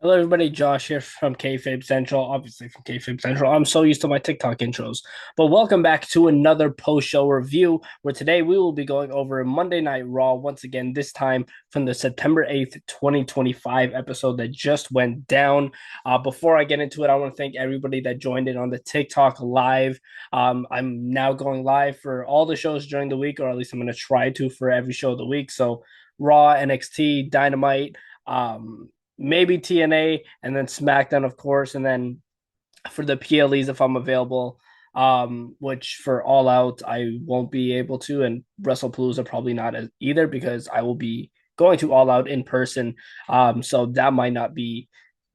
Hello, everybody. Josh here from Kayfabe Central. Obviously, from Kayfabe Central. I'm so used to my TikTok intros, but welcome back to another post-show review. Where today we will be going over Monday Night Raw once again. This time from the September 8th, 2025 episode that just went down. Before I get into it, I want to thank everybody that joined in on the TikTok live. I'm now going live for all the shows during the week, or at least I'm going to try to for every show of the week. So Raw, NXT, Dynamite. Maybe TNA, and then SmackDown, of course, and then for the PLEs if I'm available. Which for All Out I won't be able to, and WrestlePalooza probably not either because I will be going to All Out in person. So that might not be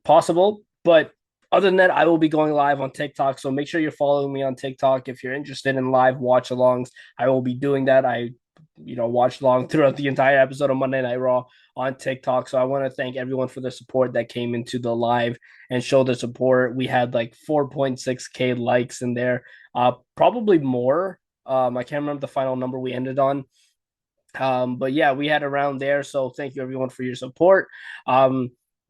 possible. But other than that, I will be going live on TikTok. So make sure you're following me on TikTok if you're interested in live watch alongs. I will be doing that. I watched along throughout the entire episode of Monday Night Raw on TikTok. So I want to thank everyone for the support that came into the live and showed the support. We had like 4.6K likes in there, probably more. I can't remember the final number we ended on. But yeah, we had around there. So thank you everyone for your support.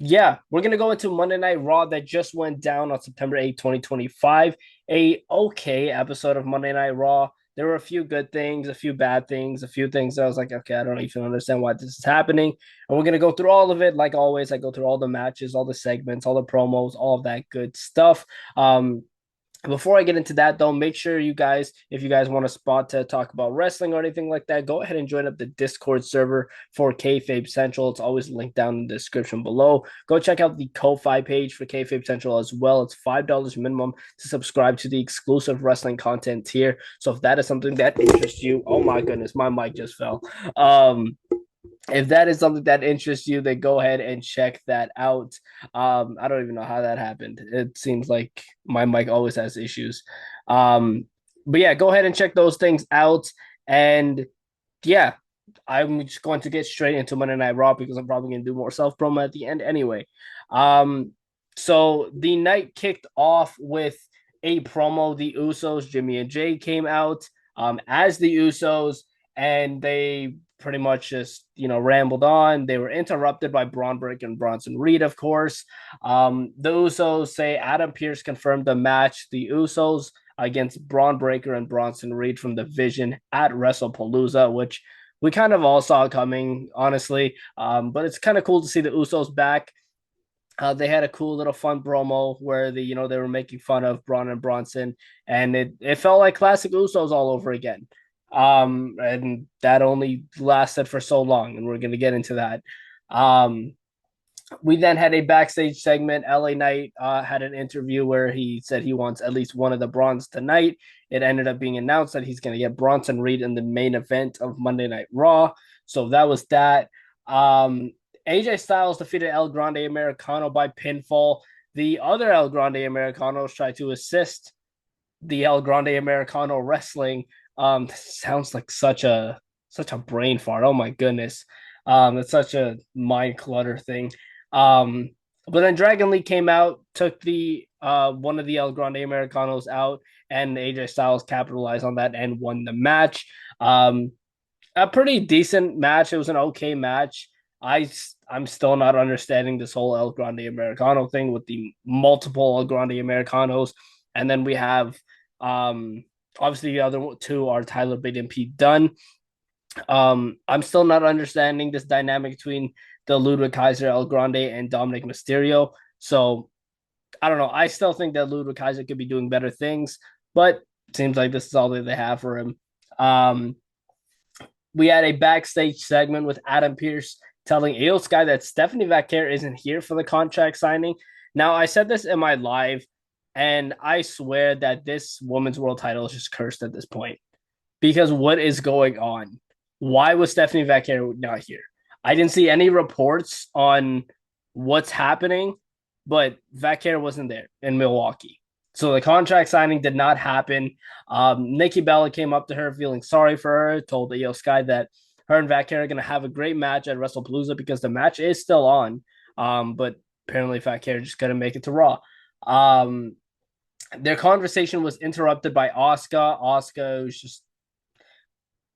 Yeah, we're gonna go into Monday Night Raw that just went down on September 8th, 2025. A okay episode of Monday Night Raw. There were a few good things, a few bad things, a few things that I was like, okay, I don't even understand why this is happening. And we're gonna go through all of it. Like always, I go through all the matches, all the segments, all the promos, all of that good stuff. Before I get into that, though, make sure you guys, if you guys want a spot to talk about wrestling or anything like that, go ahead and join up the Discord server for Kayfabe Central. It's always linked down in the description below. Go check out the Ko-Fi page for Kayfabe Central as well. It's $5 minimum to subscribe to the exclusive wrestling content tier. So if that is something that interests you, oh my goodness, my mic just fell. If that is something that interests you, then go ahead and check that out. I don't even know how that happened. It seems like my mic always has issues. Um, but yeah, go ahead and check those things out. And yeah, I'm just going to get straight into Monday Night Raw because I'm probably going to do more self promo at the end anyway. Um, so the night kicked off with a promo. The Usos, Jimmy and Jay, came out as the Usos, and they pretty much just rambled on. They were interrupted by Braun Breaker and Bronson Reed, of course. The Usos say Adam Pearce confirmed the match. The Usos against Braun Breaker and Bronson Reed from the Vision at WrestlePalooza, which we kind of all saw coming, honestly. But it's kind of cool to see the Usos back. They had a cool little fun promo where they were making fun of Braun and Bronson, and it felt like classic Usos all over again. And that only lasted for so long, and we're gonna get into that. Um, we then had a backstage segment. LA Knight had an interview where he said he wants at least one of the Brawns tonight. It ended up being announced that he's going to get Bronson Reed in the main event of Monday Night Raw. So that was that. AJ Styles defeated El Grande Americano by pinfall. The other El Grande Americanos tried to assist the El Grande Americano wrestling. Sounds like such a brain fart. Oh my goodness. It's such a mind clutter thing. Um, but then Dragon Lee came out, took the one of the El Grande Americanos out, and AJ Styles capitalized on that and won the match. A pretty decent match. It was an okay match. I'm still not understanding this whole El Grande Americano thing with the multiple El Grande Americanos, and then we have um obviously the other two are Tyler Bate and Pete Dunne. I'm still not understanding this dynamic between the Ludwig Kaiser, El Grande, and Dominic Mysterio. So I don't know. I still think that Ludwig Kaiser could be doing better things, but it seems like this is all that they have for him. Um, we had a backstage segment with Adam Pearce telling Io Sky that Stephanie Vaquer isn't here for the contract signing. Now, I said this in my live, and I swear that this women's world title is just cursed at this point because what is going on? Why was Stephanie Vaquer not here? I didn't see any reports on what's happening, but Vaquer wasn't there in Milwaukee. So the contract signing did not happen. Nikki Bella came up to her feeling sorry for her, told the Io Sky that her and Vaquer are going to have a great match at WrestlePalooza because the match is still on. But apparently Vaquer just couldn't make it to Raw. Um, their conversation was interrupted by Asuka. Asuka was just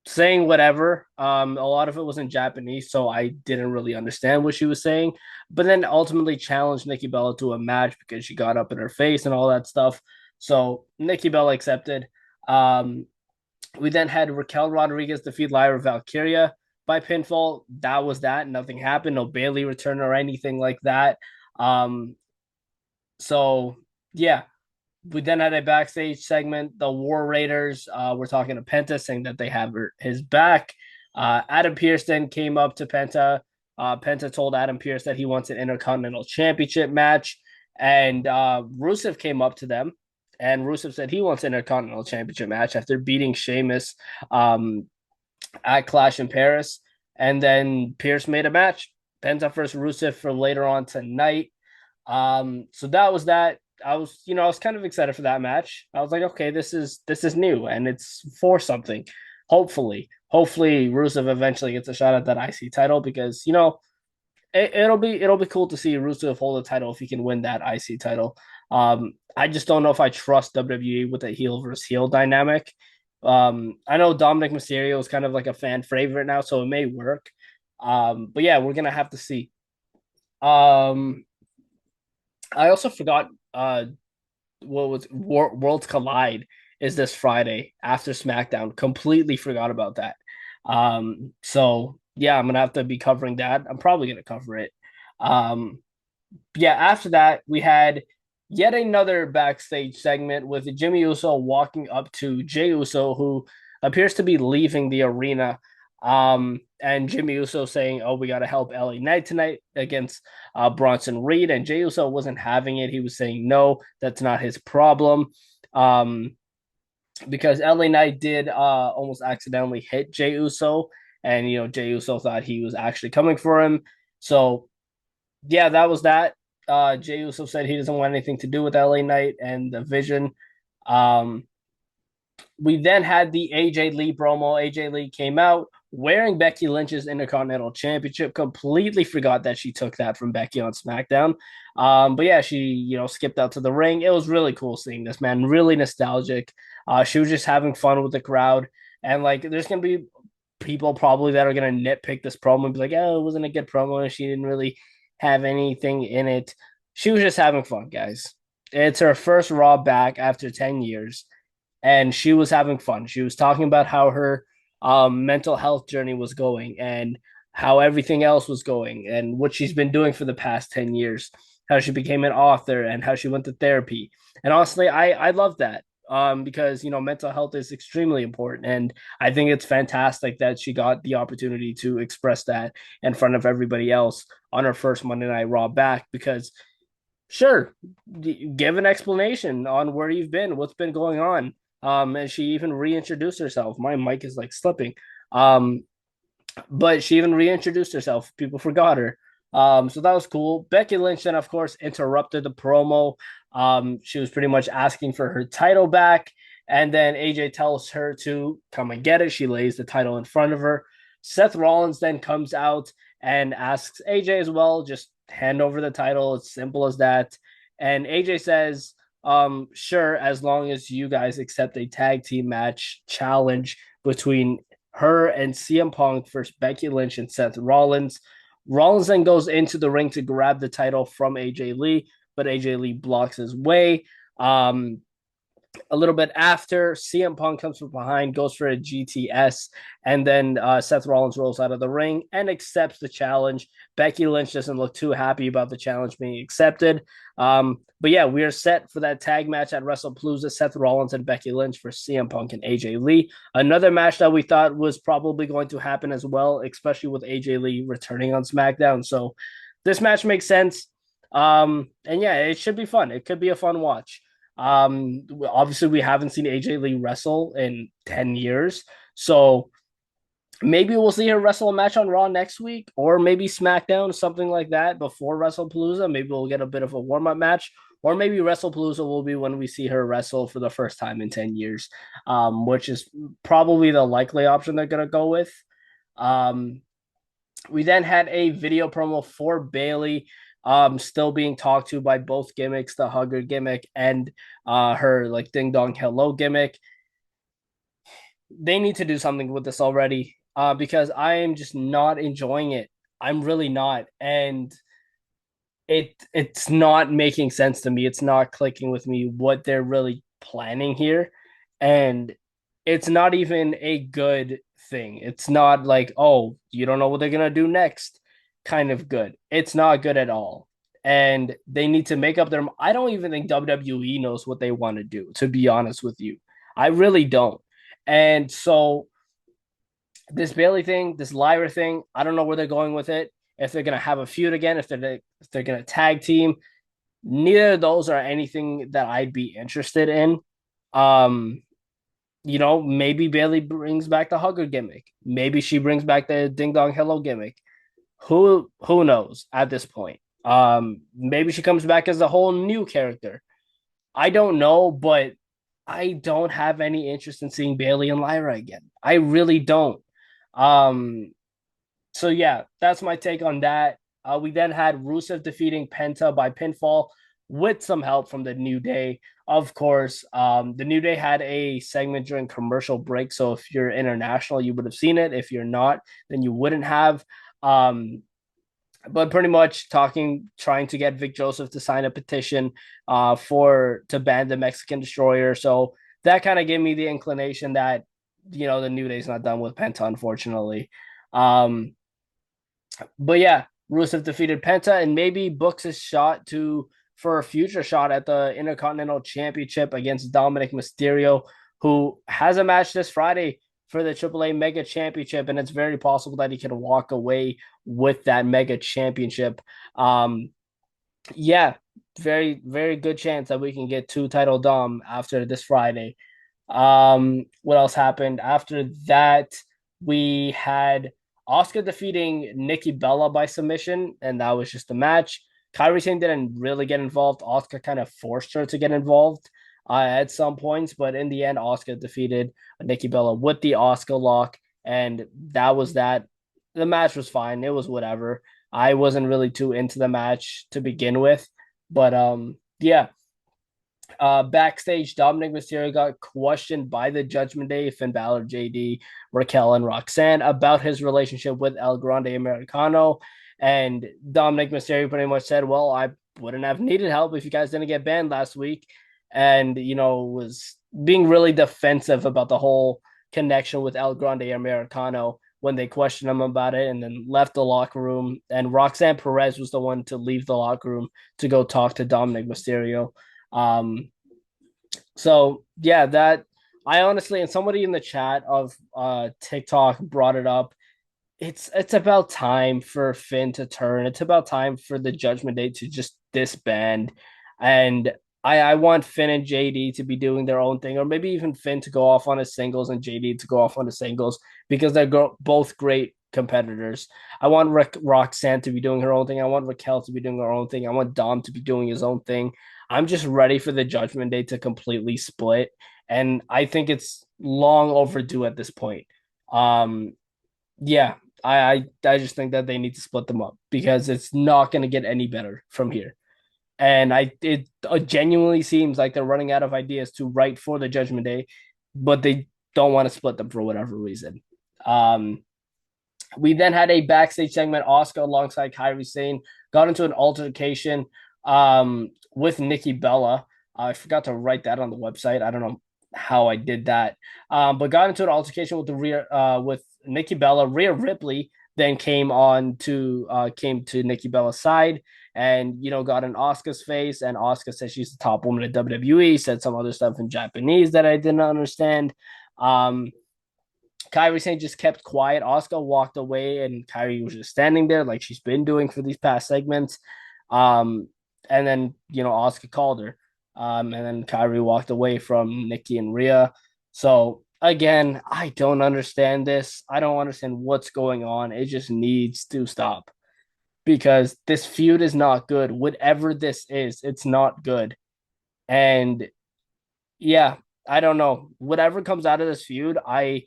saying whatever. A lot of it was in Japanese, so I didn't really understand what she was saying. But then ultimately challenged Nikki Bella to a match because she got up in her face and all that stuff. So Nikki Bella accepted. Um, we then had Raquel Rodriguez defeat Lyra Valkyria by pinfall. That was that. Nothing happened. No Bailey return or anything like that. Um, so yeah, we then had a backstage segment. The War Raiders were talking to Penta, saying that they have his back. Adam Pearce then came up to Penta. Penta told Adam Pearce that he wants an Intercontinental Championship match, and Rusev came up to them, and Rusev said he wants an Intercontinental Championship match after beating Sheamus um, at Clash in Paris. And then Pierce made a match. Penta versus Rusev for later on tonight. So that was that. I was kind of excited for that match. I was like, okay, this is new and it's for something. Hopefully, Rusev eventually gets a shot at that IC title because it'll be cool to see Rusev hold the title if he can win that IC title. I just don't know if I trust WWE with a heel versus heel dynamic. I know Dominic Mysterio is kind of like a fan favorite now, so it may work. But yeah, we're gonna have to see. Um, I also forgot what was Worlds Collide is this Friday after SmackDown. Completely forgot about that. So yeah, I'm gonna have to be covering that. I'm probably gonna cover it. Um, yeah, after that, we had yet another backstage segment with Jimmy Uso walking up to Jey Uso, who appears to be leaving the arena. And Jimmy Uso saying, "Oh, we got to help LA Knight tonight against Bronson Reed." And Jey Uso wasn't having it. He was saying, "No, that's not his problem." Um, because LA Knight did almost accidentally hit Jey Uso, and Jey Uso thought he was actually coming for him. So yeah, that was that. Jey Uso said he doesn't want anything to do with LA Knight and the Vision. Um, we then had the AJ Lee promo. AJ Lee came out wearing Becky Lynch's Intercontinental Championship. Completely forgot that she took that from Becky on SmackDown. But yeah, she skipped out to the ring. It was really cool seeing this, man. Really nostalgic. She was just having fun with the crowd, and like, there's gonna be people probably that are gonna nitpick this promo and be like, "Oh, it wasn't a good promo, and she didn't really have anything in it." She was just having fun, guys. It's her first Raw back after 10 years, and she was having fun. She was talking about how her mental health journey was going and how everything else was going and what she's been doing for the past 10 years, how she became an author and how she went to therapy. And honestly, I love that because, mental health is extremely important. And I think it's fantastic that she got the opportunity to express that in front of everybody else on her first Monday Night Raw back because sure, give an explanation on where you've been, what's been going on. And she even reintroduced herself. My mic is like slipping. Um, but she even reintroduced herself. People forgot her. So that was cool. Becky Lynch then, of course, interrupted the promo. She was pretty much asking for her title back. And then AJ tells her to come and get it. She lays the title in front of her. Seth Rollins then comes out and asks AJ as well, just hand over the title. It's simple as that. And AJ says, sure, as long as you guys accept a tag team match challenge between her and CM Punk versus Becky Lynch and Seth Rollins. Rollins then goes into the ring to grab the title from AJ Lee, but AJ Lee blocks his way. A little bit after, CM Punk comes from behind, goes for a GTS, and then Seth Rollins rolls out of the ring and accepts the challenge. Becky Lynch doesn't look too happy about the challenge being accepted. But yeah, we are set for that tag match at WrestlePalooza, Seth Rollins and Becky Lynch for CM Punk and AJ Lee. Another match that we thought was probably going to happen as well, especially with AJ Lee returning on SmackDown. So this match makes sense. And yeah, it should be fun. It could be a fun watch. Obviously, we haven't seen AJ Lee wrestle in 10 years. So maybe we'll see her wrestle a match on Raw next week, or maybe SmackDown, something like that before WrestlePalooza. Maybe we'll get a bit of a warm up match, or maybe WrestlePalooza will be when we see her wrestle for the first time in 10 years, which is probably the likely option they're going to go with. Um, we then had a video promo for Bailey, still being talked to by both gimmicks, the hugger gimmick and her like ding dong hello gimmick. they need to do something with this already. Because I am just not enjoying it. I'm really not, and it's not making sense to me. It's not clicking with me what they're really planning here, and it's not even a good thing. It's not like, oh, you don't know what they're gonna do next, kind of good. It's not good at all, and they need to make up their. I don't even think WWE knows what they want to do. To be honest with you, I really don't. And so this Bailey thing, this Lyra thing, I don't know where they're going with it. If they're gonna have a feud again, if they're gonna tag team, neither of those are anything that I'd be interested in. Um, maybe Bailey brings back the hugger gimmick. Maybe she brings back the ding dong hello gimmick. Who knows at this point? Maybe she comes back as a whole new character. I don't know, but I don't have any interest in seeing Bailey and Lyra again. I really don't. Um, so yeah, that's my take on that. We then had Rusev defeating Penta by pinfall with some help from the New Day. Of course, the New Day had a segment during commercial break. So if you're international, you would have seen it. If you're not, then you wouldn't have. Um, but pretty much trying to get Vic Joseph to sign a petition for to ban the Mexican Destroyer. So that kind of gave me the inclination that the New Day's not done with Penta, unfortunately. Um, but yeah, Rusev defeated Penta and maybe books his shot for a future shot at the Intercontinental Championship against Dominic Mysterio, who has a match this Friday for the AAA Mega Championship, and it's very possible that he can walk away with that Mega Championship. Um, yeah, very very good chance that we can get two title Dom after this Friday. What else happened after that? We had Oscar defeating Nikki Bella by submission, and that was just a match. Kairi Sane didn't really get involved. Oscar kind of forced her to get involved at some points, but in the end, Oscar defeated Nikki Bella with the Oscar lock, and that was that. The match was fine. It was whatever. I wasn't really too into the match to begin with, but yeah, backstage, Dominic Mysterio got questioned by the Judgment Day, Finn Balor, JD, Raquel, and Roxanne about his relationship with El Grande Americano. And Dominic Mysterio pretty much said, well, I wouldn't have needed help if you guys didn't get banned last week. And, was being really defensive about the whole connection with El Grande Americano when they questioned him about it and then left the locker room. And Roxanne Perez was the one to leave the locker room to go talk to Dominic Mysterio. Um, so yeah, that I honestly, and somebody in the chat of TikTok brought it up. It's about time for Finn to turn. It's about time for the Judgment Day to just disband. And I want Finn and JD to be doing their own thing, or maybe even Finn to go off on his singles and JD to go off on his singles because they're both great competitors. I want Roxanne to be doing her own thing. I want Raquel to be doing her own thing. I want Dom to be doing his own thing. I'm just ready for the Judgment Day to completely split, and I think it's long overdue at this point. Um, yeah, I just think that they need to split them up because it's not going to get any better from here. And it genuinely seems like they're running out of ideas to write for the Judgment Day, but they don't want to split them for whatever reason. Um, we then had a backstage segment. Oscar alongside Kairi Sane got into an altercation with Nikki Bella. I forgot to write that on the website. I don't know how I did that, but got into an altercation with Nikki Bella. Rhea Ripley then came to Nikki Bella's side and got in Oscar's face. And Oscar said she's the top woman at WWE. Said some other stuff in Japanese that I didn't understand. Um, Kairi Sane just kept quiet. Oscar walked away, and Kairi was just standing there like she's been doing for these past segments. Um, and then Oscar called her, and then Kairi walked away from Nikki and Rhea. So again, I don't understand this. I don't understand what's going on. It just needs to stop because this feud is not good. Whatever this is, it's not good. And yeah, I don't know. Whatever comes out of this feud, I've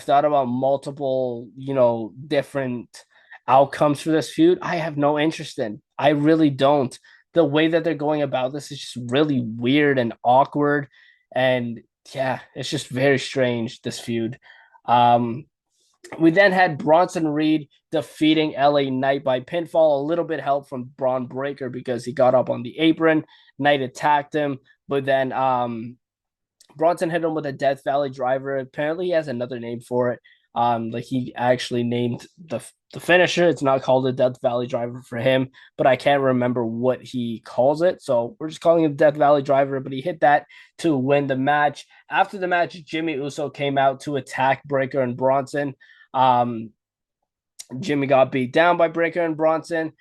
thought about multiple, different outcomes for this feud. I have no interest in. I really don't. The way that they're going about this is just really weird and awkward. And Yeah, it's just very strange, this feud. Um, we then had Bronson Reed defeating LA Knight by pinfall. A little bit help from Braun Breaker because he got up on the apron. Knight attacked him, but then Bronson hit him with a Death Valley driver. Apparently, he has another name for it. Like he actually named the finisher. It's not called a Death Valley driver for him, but I can't remember what he calls it. So we're just calling it Death Valley driver. But he hit that to win the match. After the match, Jimmy Uso came out to attack Breaker and Bronson. Um, Jimmy got beat down by Breaker and Bronson.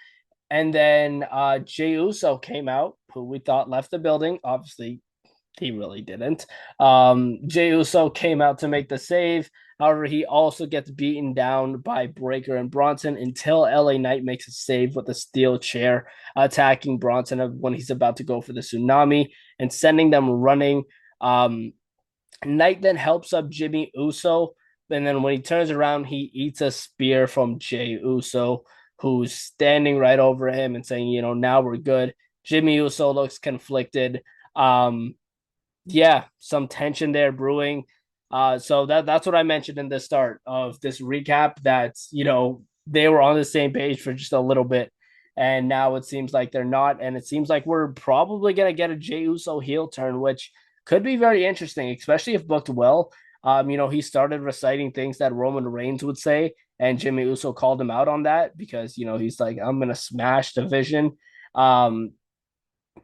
And then Jey Uso came out, who we thought left the building. Obviously, he really didn't. Jey Uso came out to make the save. However, he also gets beaten down by Breaker and Bronson until LA Knight makes a save with a steel chair, attacking Bronson when he's about to go for the tsunami and sending them running. Um, Knight then helps up Jimmy Uso. And then when he turns around, he eats a spear from Jey Uso, who's standing right over him and saying, now we're good. Jimmy Uso looks conflicted. Um, yeah, some tension there brewing. So that's what I mentioned in the start of this recap that, they were on the same page for just a little bit. And now it seems like they're not. And it seems like we're probably going to get a Jey Uso heel turn, which could be very interesting, especially if booked well. He started reciting things that Roman Reigns would say, and Jimmy Uso called him out on that because, he's like, I'm going to smash the Vision. Um,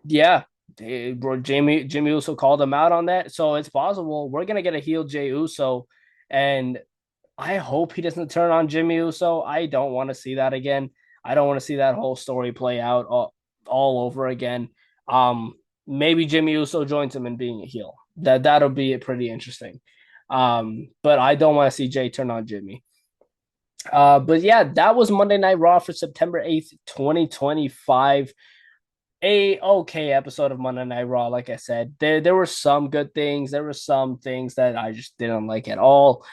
yeah, Jimmy Uso called him out on that, so it's possible we're gonna get a heel Jey Uso, and I hope he doesn't turn on Jimmy Uso. I don't want to see that again. I don't want to see that whole story play out all over again. Um, Maybe Jimmy Uso joins him in being a heel. That'll be pretty interesting. But I don't want to see Jay turn on Jimmy. But yeah, that was Monday Night Raw for September 8th, 2025. A okay episode of Monday Night Raw. Like I said, there were some good things. There were some things that I just didn't like at all.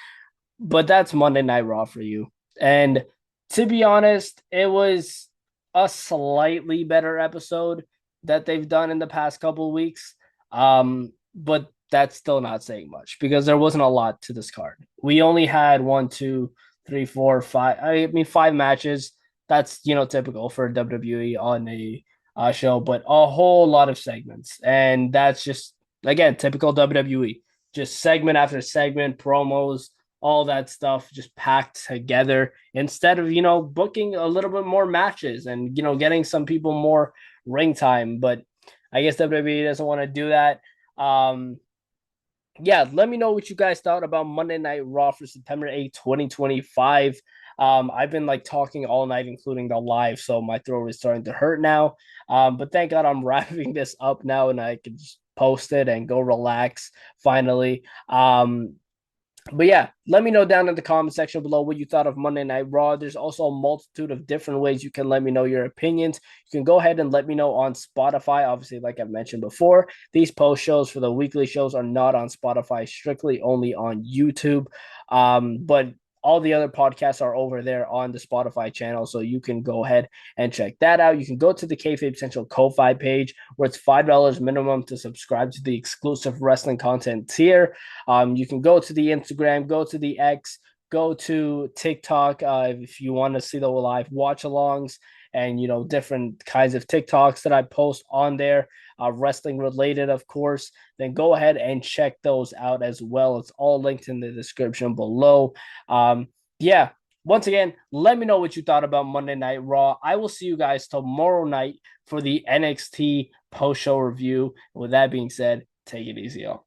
But that's Monday Night Raw for you. And to be honest, it was a slightly better episode that they've done in the past couple of weeks. But that's still not saying much because there wasn't a lot to this card. We only had one, two, three, four, five. I mean, five matches. That's typical for WWE on a show, but a whole lot of segments, and that's just again typical WWE. Just segment after segment, promos, all that stuff, just packed together. Instead of booking a little bit more matches and getting some people more ring time, but I guess WWE doesn't want to do that. Um, yeah, let me know what you guys thought about Monday Night Raw for September 8th, 2025. I've been like talking all night, including the live, so my throat is starting to hurt now. But thank God I'm wrapping this up now and I can just post it and go relax finally. But yeah, let me know down in the comment section below what you thought of Monday Night Raw. There's also a multitude of different ways you can let me know your opinions. You can go ahead and let me know on Spotify. Obviously, like I've mentioned before, these post shows for the weekly shows are not on Spotify, strictly only on YouTube. But all the other podcasts are over there on the Spotify channel, so you can go ahead and check that out. You can go to the Kayfabe Central Ko-Fi page, where it's $5 minimum to subscribe to the exclusive wrestling content tier. You can go to the Instagram, go to the X, go to TikTok if you want to see the live watch alongs and different kinds of TikToks that I post on there, wrestling related, of course. Then go ahead and check those out as well. It's all linked in the description below. Yeah. Once again, let me know what you thought about Monday Night Raw. I will see you guys tomorrow night for the NXT post show review. With that being said, take it easy, y'all.